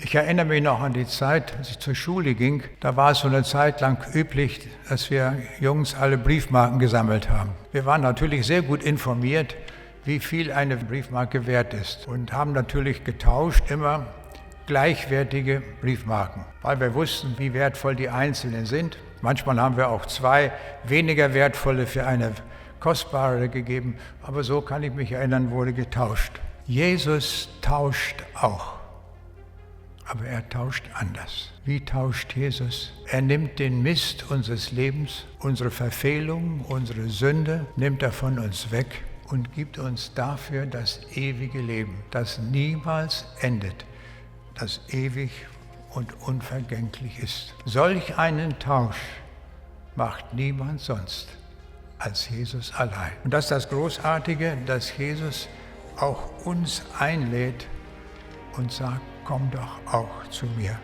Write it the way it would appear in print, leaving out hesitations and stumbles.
Ich erinnere mich noch an die Zeit, als ich zur Schule ging. Da war es so eine Zeit lang üblich, dass wir Jungs alle Briefmarken gesammelt haben. Wir waren natürlich sehr gut informiert, wie viel eine Briefmarke wert ist und haben natürlich getauscht immer gleichwertige Briefmarken, weil wir wussten, wie wertvoll die einzelnen sind. Manchmal haben wir auch 2 weniger wertvolle für eine kostbare gegeben, aber so kann ich mich erinnern, wurde getauscht. Jesus tauscht auch. Aber er tauscht anders. Wie tauscht Jesus? Er nimmt den Mist unseres Lebens, unsere Verfehlungen, unsere Sünde, nimmt er von uns weg und gibt uns dafür das ewige Leben, das niemals endet, das ewig und unvergänglich ist. Solch einen Tausch macht niemand sonst als Jesus allein. Und das ist das Großartige, dass Jesus auch uns einlädt und sagt, komm doch auch zu mir.